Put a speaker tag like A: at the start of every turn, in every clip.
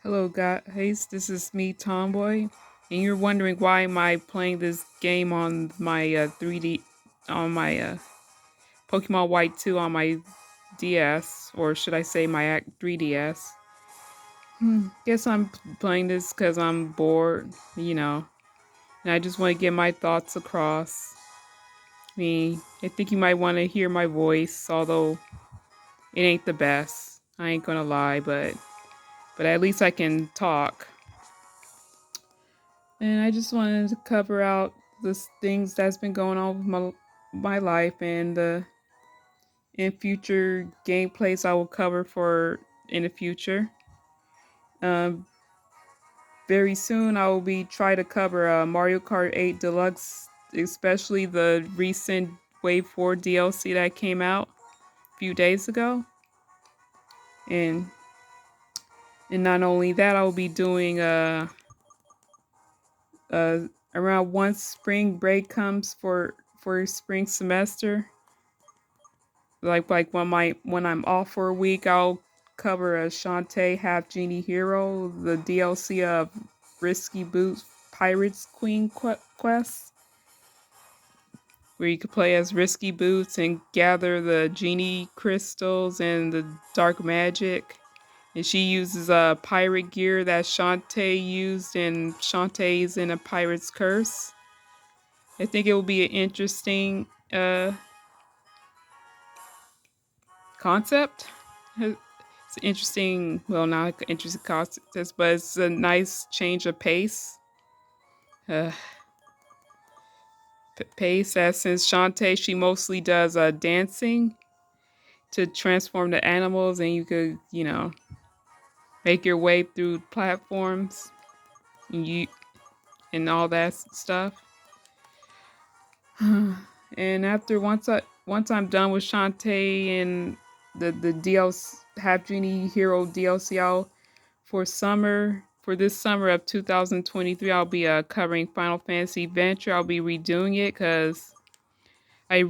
A: Hello guys, this is me, Tomboy, and you're wondering why am I playing this game on my 3D, on my Pokemon White 2 on my DS, or should I say my 3DS? Guess I'm playing this because I'm bored, and I just want to get my thoughts across. I think you might want to hear my voice, although it ain't the best. I ain't gonna lie, but at least I can talk. And I just wanted to cover out the things that's been going on with my life and the in future gameplays I will cover for in the future. Um, very soon I will be try to cover Mario Kart 8 Deluxe, especially the recent Wave 4 DLC that came out a few days ago. And and not only that, I will be doing around once spring break comes for spring semester. Like when I'm off for a week, I'll cover a Shantae Half Genie Hero, the DLC of Risky Boots Pirates Queen Quest, where you could play as Risky Boots and gather the genie crystals and the dark magic. And she uses a pirate gear that Shantae used in Shantae's in a Pirate's Curse. I think it will be an interesting concept. It's interesting, well, not an interesting concept, but it's a nice change of pace. Uh, pace, as since Shantae, she mostly does dancing to transform the animals, and you could, make your way through platforms and you and all that stuff. And after once I'm done with Shantae and the DLC Half Genie Hero DLC, I'll for this summer of 2023, I'll be covering Final Fantasy Adventure. I'll be redoing it because I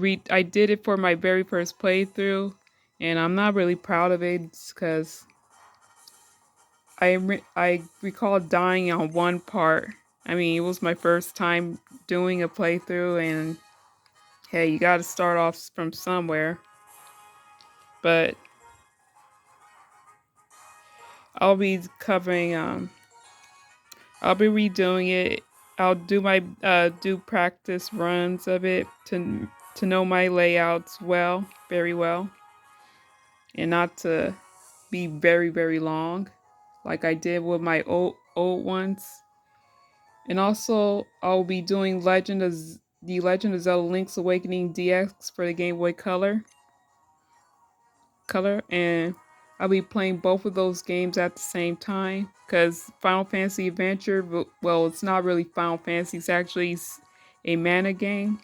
A: did it for my very first playthrough, and I'm not really proud of it because I recall dying on one part. I mean, it was my first time doing a playthrough, and hey, you got to start off from somewhere. But I'll be covering I'll be redoing it. I'll do my do practice runs of it to know my layouts well, very well, and not to be very long, like I did with my old ones. And also, I'll be doing the Legend of Zelda: Link's Awakening DX for the Game Boy Color, and I'll be playing both of those games at the same time because Final Fantasy Adventure, well, it's not really Final Fantasy, it's actually a mana game,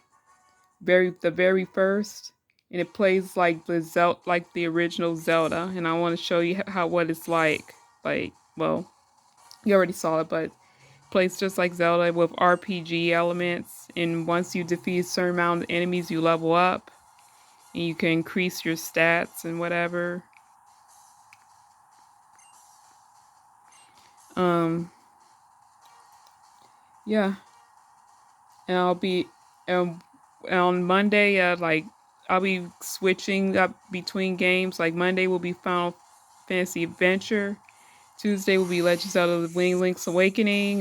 A: the very first, and it plays like like the original Zelda, and I want to show you how what it's like. Well, you already saw it, but it plays just like Zelda with RPG elements, and once you defeat a certain amount of enemies, you level up, and you can increase your stats and whatever. Um, yeah, and I'll be um on Monday. I'll be switching up between games. Like Monday will be Final Fantasy Adventure. Tuesday will be Legend of Zelda: Link's Awakening.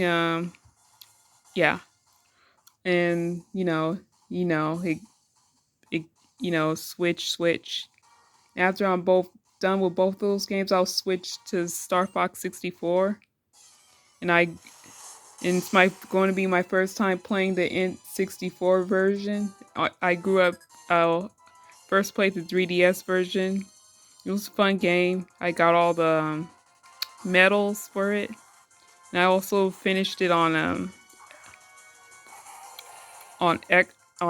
A: Yeah, and it switch. After I'm both done with both those games, I'll switch to Star Fox 64, and it's my going to be my first time playing the N64 version. I grew up. I first played the 3DS version. It was a fun game. I got all the medals for it, and I also finished it on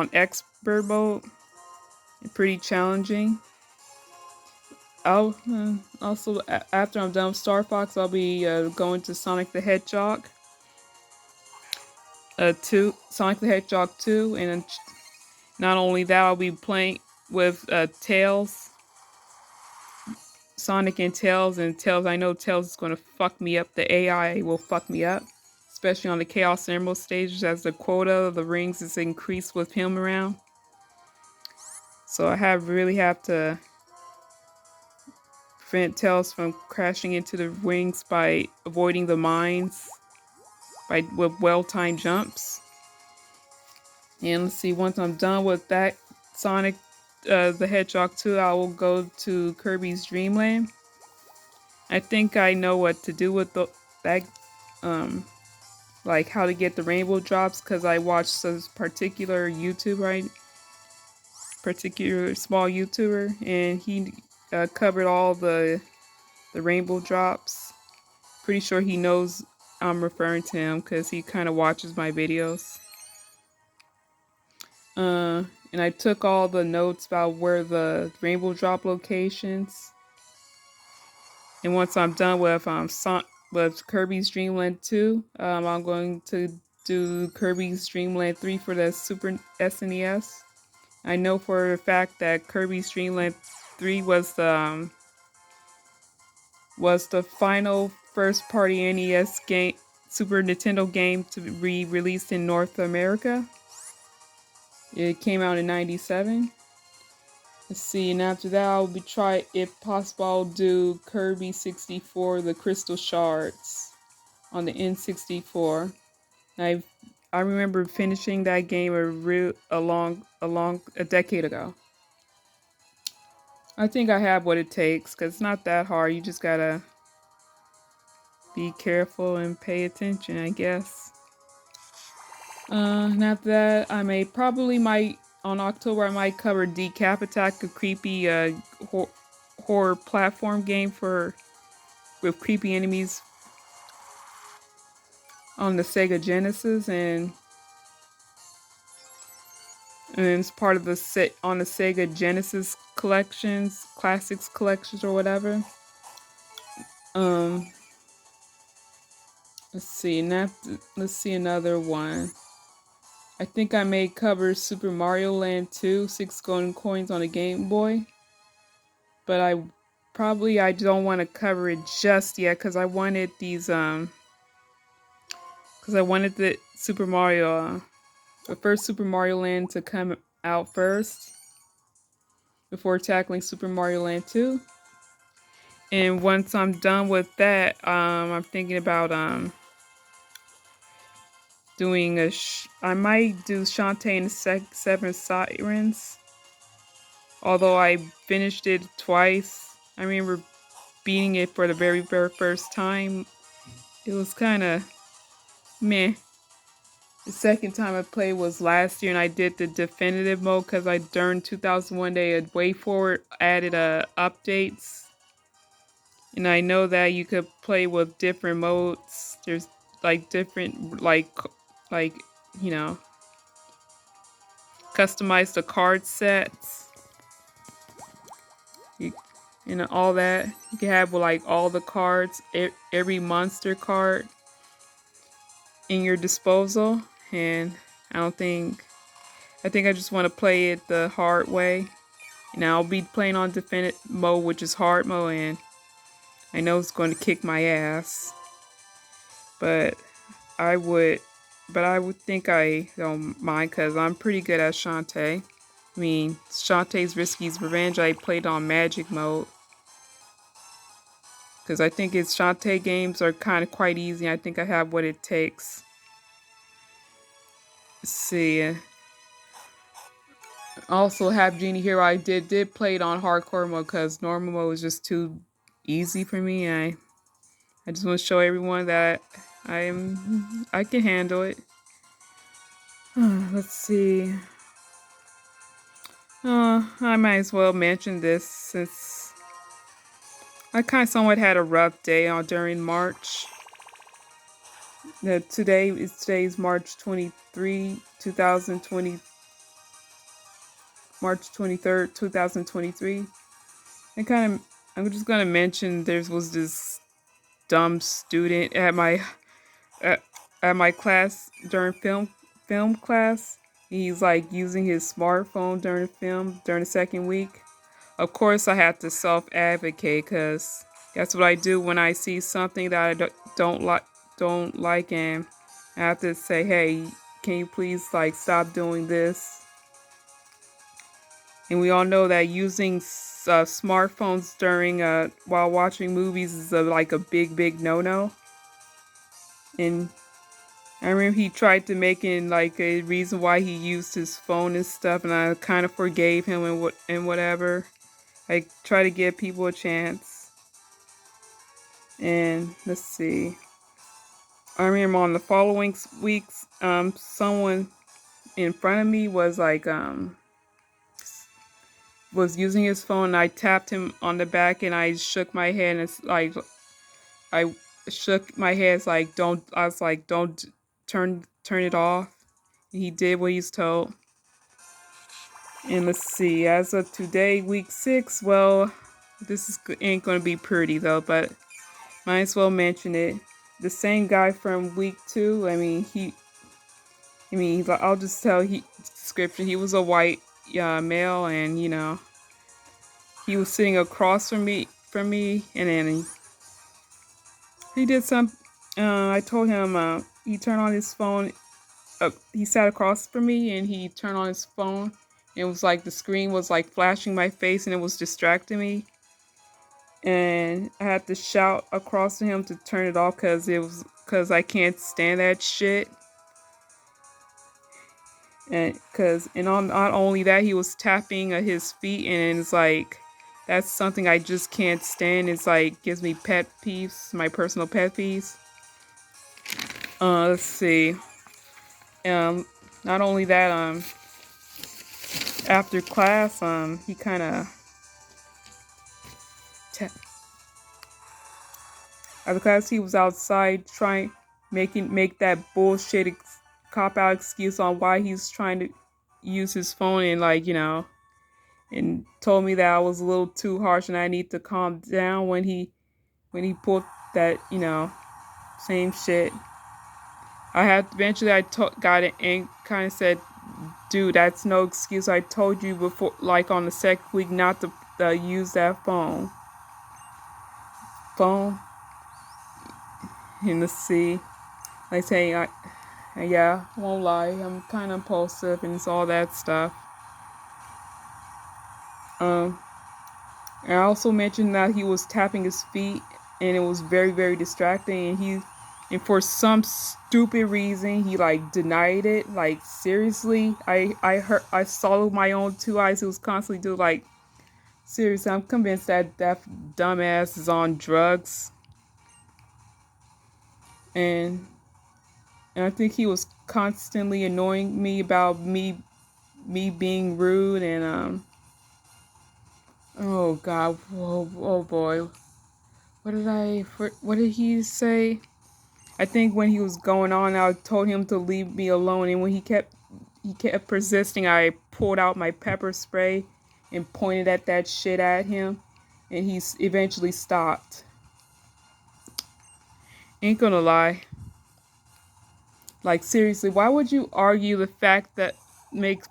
A: expert mode. Pretty challenging. I'll also after I'm done with Star Fox, I'll be going to Sonic the Hedgehog 2, Sonic the Hedgehog 2, and not only that, I'll be playing with Tails Sonic and Tails. I know Tails is going to fuck me up. The AI will fuck me up, especially on the Chaos Emerald stages as the quota of the rings is increased with him around. So I really have to prevent Tails from crashing into the rings by avoiding the mines with well-timed jumps. And let's see, once I'm done with that Sonic the Hedgehog 2, I will go to Kirby's Dream Land. I think I know what to do with that, like how to get the rainbow drops, because I watched this particular particular small YouTuber, and he covered all the rainbow drops. Pretty sure he knows I'm referring to him because he kind of watches my videos. And I took all the notes about where the rainbow drop locations. And once I'm done with Kirby's Dream Land 2, I'm going to do Kirby's Dream Land 3 for the Super SNES. I know for a fact that Kirby's Dream Land 3 was the final first party NES game, Super Nintendo game to be released in North America. It came out in '97. Let's see, and after that I'll be if possible, I'll do Kirby 64, the Crystal Shards on the N64. I remember finishing that game a decade ago. I think I have what it takes because it's not that hard. You just gotta be careful and pay attention, I guess. And after that, on October I might cover Decap Attack, a creepy horror platform game with creepy enemies on the Sega Genesis, and it's part of the set on the Sega Genesis collections, classics collections or whatever. Let's see another one. I think I may cover Super Mario Land 2, 6 golden coins on a Game Boy. But I don't want to cover it just yet because I wanted the the first Super Mario Land to come out first before tackling Super Mario Land 2. And once I'm done with that, I'm thinking about I might do Shantae and the Seven Sirens. Although I finished it twice. I remember beating it for the very first time. It was kind of meh. The second time I played was last year, and I did the definitive mode because during 2001 they had way forward added updates, and I know that you could play with different modes. There's like different like you know customize the card sets, and all that. You can have like all the cards, every monster card in your disposal, and I think I just want to play it the hard way. And I'll be playing on definitive mode, which is hard mode, and I know it's going to kick my ass. But I would think I don't mind because I'm pretty good at Shantae. I mean, Shantae's Risky's Revenge, I played on Magic mode. Because I think Shantae games are kind of quite easy. I think I have what it takes. Let's see. Also have Genie Hero. I did play it on hardcore mode because normal mode was just too easy for me. I just want to show everyone that I can handle it. Let's see. I might as well mention this since I kind of somewhat had a rough day during March. Today's March 23, 2020. March 23rd, 2023. I'm just gonna mention there was this dumb student at my class during film class. He's like using his smartphone during the second week. Of course, I have to self-advocate because that's what I do when I see something that I don't like, and I have to say, "Hey, can you please like stop doing this?" And we all know that using smartphones during while watching movies is like a big no-no. And I remember he tried to make it like a reason why he used his phone and stuff, and I kind of forgave him and whatever. I try to give people a chance. And let's see. I remember on the following weeks, someone in front of me was using his phone. And I tapped him on the back and I shook my head, and it's like I shook my head. It's like don't. I was like, don't turn it off. And he did what he's told. And let's see. As of today, week 6. Well, ain't gonna be pretty though, but might as well mention it. The same guy from week 2. I'll just tell description. He was a white male, and he was sitting across from me, and then he did some. I told him he turned on his phone. He sat across from me, and he turned on his phone. It was like the screen was like flashing my face, and it was distracting me. And I had to shout across to him to turn it off because I can't stand that shit. And not only that, he was tapping at his feet, and it's like that's something I just can't stand. It's like gives me pet peeves, my personal pet peeves. Let's see. Um, Not only that, after class, he kind of after class he was outside trying make that bullshit cop out excuse on why he's trying to use his phone, and and told me that I was a little too harsh and I need to calm down when he pulled that same shit. I had eventually got it and kind of said, "Dude, that's no excuse. I told you before, like on the second week, not to use that phone in the sea." Like saying, yeah, won't lie, I'm kind of impulsive and it's all that stuff. Um, and I also mentioned that he was tapping his feet, and it was very, very distracting. And for some stupid reason, he like denied it. Like seriously, I saw with my own two eyes. He was constantly doing like, seriously. I'm convinced that dumbass is on drugs, and I think he was constantly annoying me about me being rude and. Oh God! Oh boy! What did he say? I think when he was going on, I told him to leave me alone, and when he kept persisting, I pulled out my pepper spray and pointed that shit at him, and he eventually stopped. Ain't gonna lie. Like seriously, why would you argue the fact that make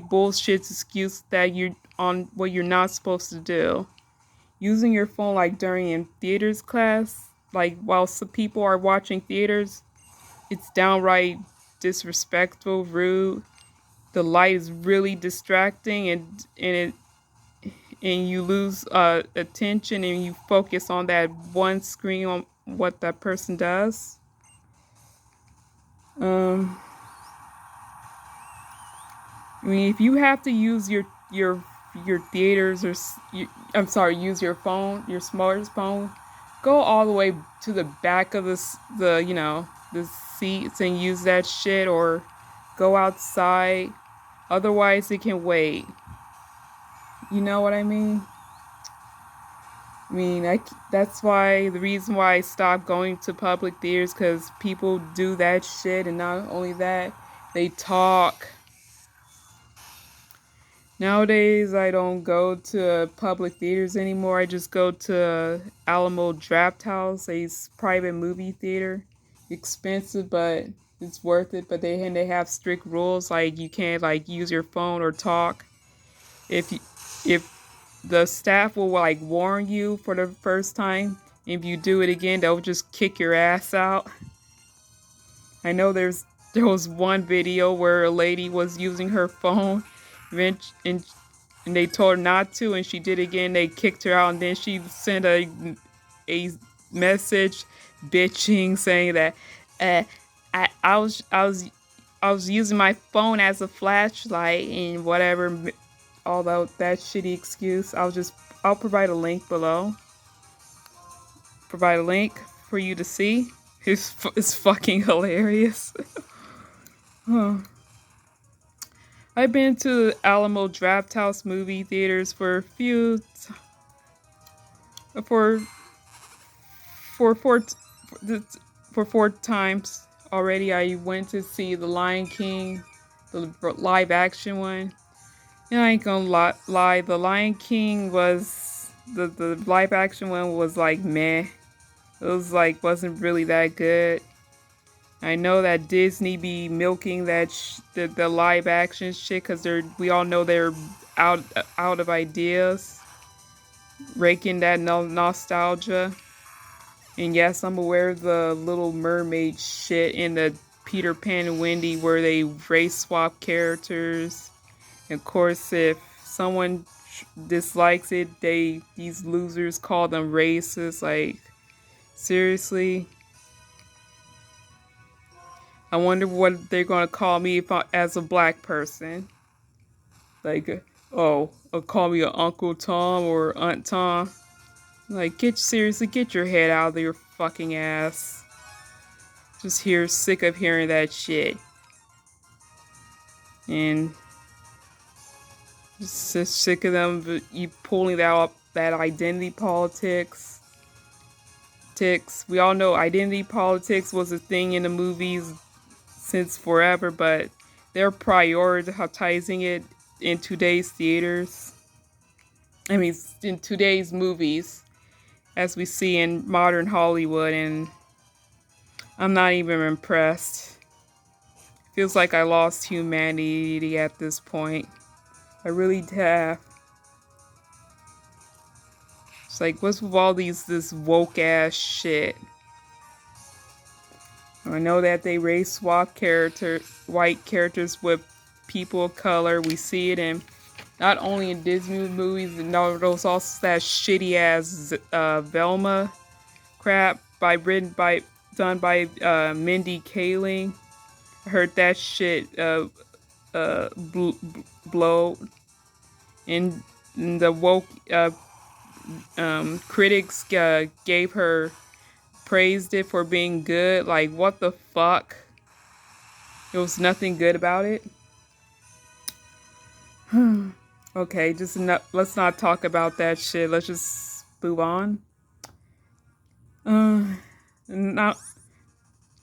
A: bullshit excuse that you're on what you're not supposed to do? Using your phone like during in theaters class, like while some people are watching theaters, it's downright disrespectful, rude. The light is really distracting, and you lose attention, and you focus on that one screen on what that person does. Um, I mean, if you have to use your theaters I'm sorry, use your phone, your smartphone, go all the way to the back of the seats and use that shit, or go outside. Otherwise, it can wait. You know what I mean? That's why the reason why I stopped going to public theaters, because people do that shit, and not only that, they talk. Nowadays, I don't go to public theaters anymore. I just go to Alamo Draft House, a private movie theater. Expensive, but it's worth it. But they have strict rules, like you can't like use your phone or talk if you, if the staff will like warn you for the first time. If you do it again, they'll just kick your ass out. I know there was one video where a lady was using her phone, and, and and they told her not to, and she did it again. They kicked her out, and then she sent a message, bitching, saying that, uh, I was using my phone as a flashlight and whatever. Although that shitty excuse, I'll provide a link below. Provide a link for you to see. It's fucking hilarious. Huh. I've been to Alamo Drafthouse movie theaters for a few for for four for four times already. I went to see The Lion King, the live action one. And I ain't gonna lie, The Lion King was the live action one was like meh. It was like wasn't really that good. I know that Disney be milking the live action shit because we all know they're out out of ideas, raking that nostalgia. And yes, I'm aware of the Little Mermaid shit in the Peter Pan and Wendy where they race swap characters. And of course, if someone dislikes it, these losers call them racist. Like seriously. I wonder what they're gonna call me as a black person. Like, oh, call me a Uncle Tom or Aunt Tom. Like, seriously, get your head out of your fucking ass. Sick of hearing that shit. And just sick of them, you pulling that identity politics. We all know identity politics was a thing in the movies since forever, but they're prioritizing it in today's theaters. I mean, in today's movies, as we see in modern Hollywood, and I'm not even impressed. Feels like I lost humanity at this point. I really have. It's like, what's with all this woke ass shit? I know that they race swap white characters with people of color. We see it in not only in Disney movies, but no, those also that shitty ass Velma crap done by Mindy Kaling. I heard that shit blow, and the woke critics praised it for being good. Like, what the fuck? There was nothing good about it. Okay, let's not talk about that shit. Let's just move on. Now,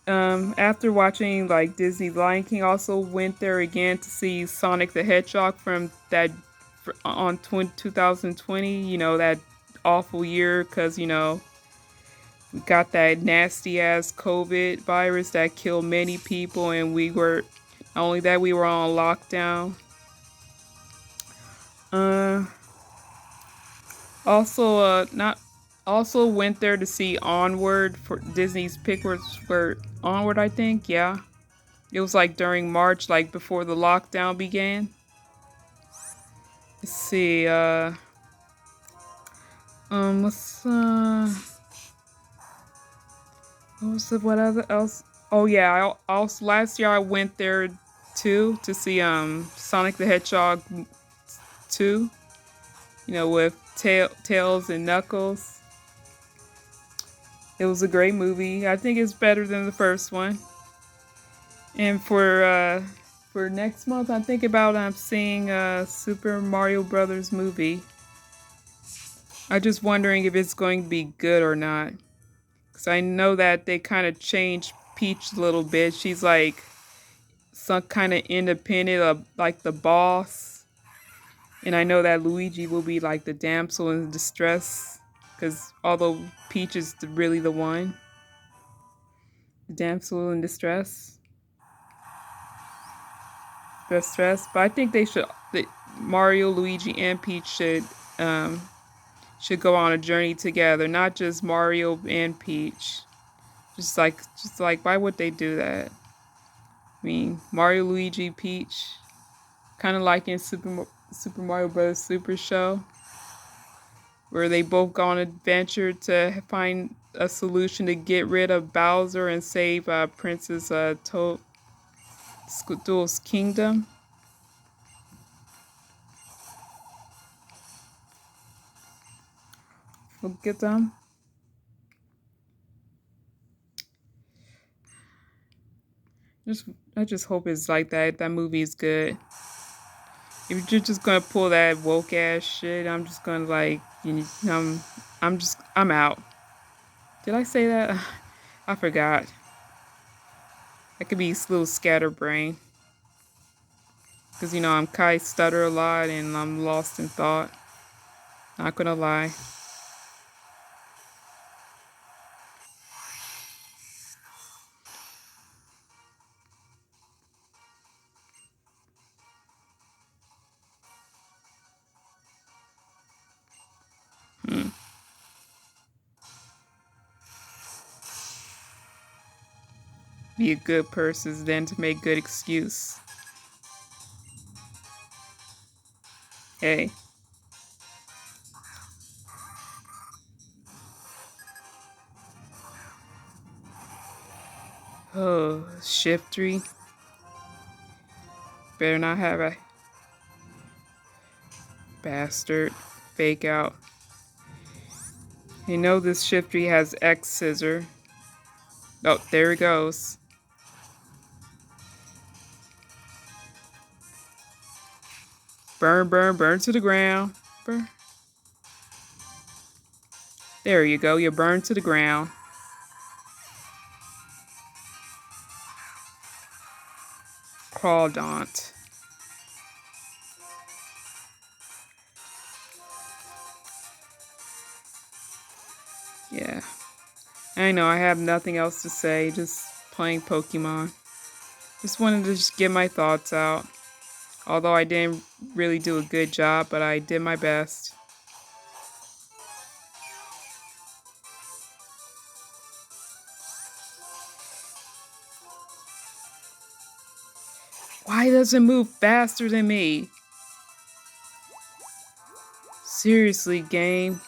A: after watching like Disney Lion King, also went there again to see Sonic the Hedgehog from that on 2020. You know, that awful year because we got that nasty ass COVID virus that killed many people, and we were not only that, we were on lockdown. Not also went there to see Onward for Disney's Pictures for Onward, I think. Yeah, it was like during March, like before the lockdown began. Let's see. Let's what other else? Oh yeah, I also last year I went there too to see Sonic the Hedgehog 2. With Tails and Knuckles. It was a great movie. I think it's better than the first one. And for next month, I'm thinking about seeing Super Mario Brothers movie. I'm just wondering if it's going to be good or not. Because I know that they kind of changed Peach a little bit. She's like some kind of independent of like the boss. And I know that Luigi will be like the damsel in distress. Because although Peach is really the one. The damsel in distress. But I think Mario, Luigi, and Peach should um, should go on a journey together, not just Mario and Peach. Just like, why would they do that? I mean, Mario, Luigi, Peach, kind of like in Super Mario Bros. Super Show, where they both go on an adventure to find a solution to get rid of Bowser and save Princess Toad's kingdom. We'll get them. Just, I just hope it's like that. That movie is good. If you're just gonna pull that woke ass shit, I'm just gonna like, I'm out. Did I say that? I forgot. I could be a little scatterbrain. Because, I'm Kai stutter a lot and I'm lost in thought. Not gonna lie. Hmm. Be a good person then to make good excuse. Hey. Oh, shift 3. Better not have a bastard fake out. You know this shift 3 has X scissor. Oh, there it goes. Burn, burn, burn to the ground. Burn. There you go. You burn to the ground. Crawdaunt. Yeah. I know I have nothing else to say. Just playing Pokemon. Just wanted to just get my thoughts out. Although I didn't really do a good job, but I did my best. Why does it move faster than me? Seriously, game.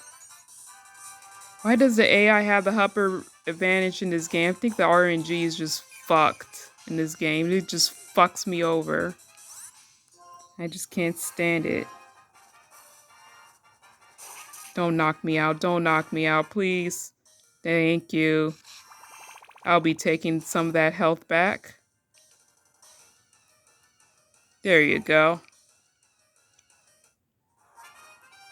A: Why does the AI have the upper advantage in this game? I think the RNG is just fucked in this game. It just fucks me over. I just can't stand it. Don't knock me out. Don't knock me out, please. Thank you. I'll be taking some of that health back. There you go.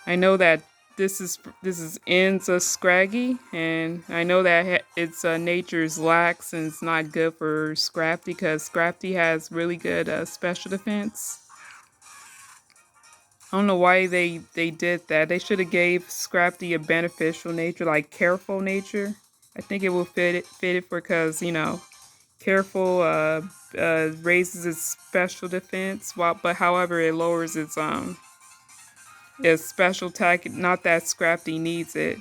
A: I know that this is Enza Scraggy, and I know that its nature is lax and it's not good for Scrafty because Scrafty has really good special defense. I don't know why they did that. They should have gave Scrafty a beneficial nature, like careful nature. I think it will fit it for because careful raises its special defense, but however it lowers its special attack. Not that Scrafty needs it.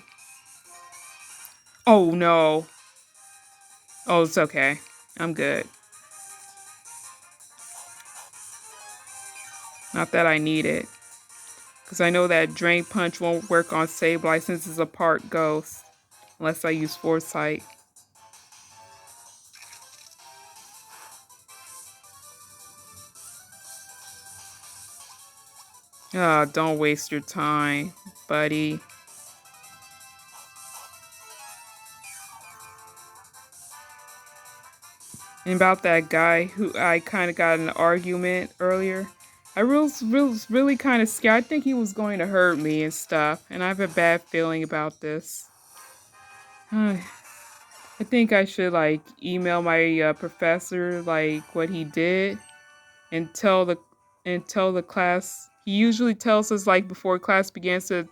A: Oh no. Oh, it's okay. I'm good. Not that I need it. Because I know that Drain Punch won't work on Sableye since it's a part ghost. Unless I use Foresight. Ah, don't waste your time, buddy. And about that guy who I kind of got in an argument earlier. I really kind of scared. I think he was going to hurt me and stuff. And I have a bad feeling about this. I think I should like email my professor like what he did and tell the class. He usually tells us like before class begins to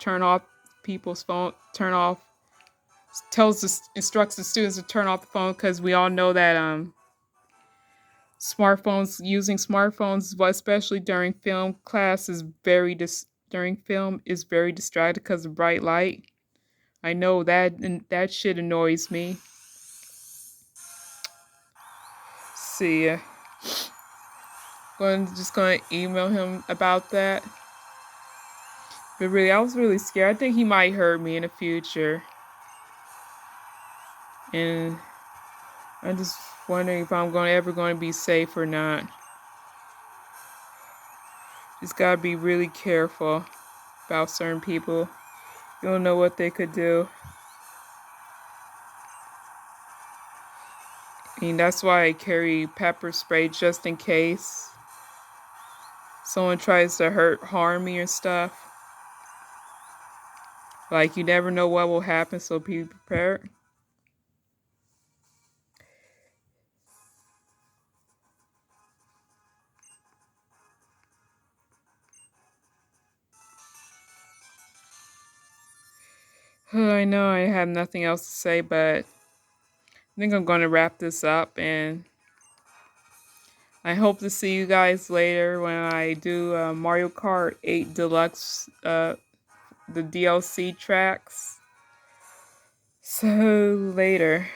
A: turn off people's phone, instructs the students to turn off the phone because we all know that using smartphones, especially during film class, is very stuttering film is very distracted because of bright light. I know that, and that shit annoys me. See, just gonna email him about that. But really, I was really scared. I think he might hurt me in the future, and I'm just wondering if I'm ever going to be safe or not. Just gotta be really careful about certain people. You don't know what they could do. I mean, that's why I carry pepper spray just in case someone tries to harm me or stuff. Like, you never know what will happen, so be prepared. I know I have nothing else to say, but I think I'm going to wrap this up, and I hope to see you guys later when I do Mario Kart 8 Deluxe, the DLC tracks. So, later.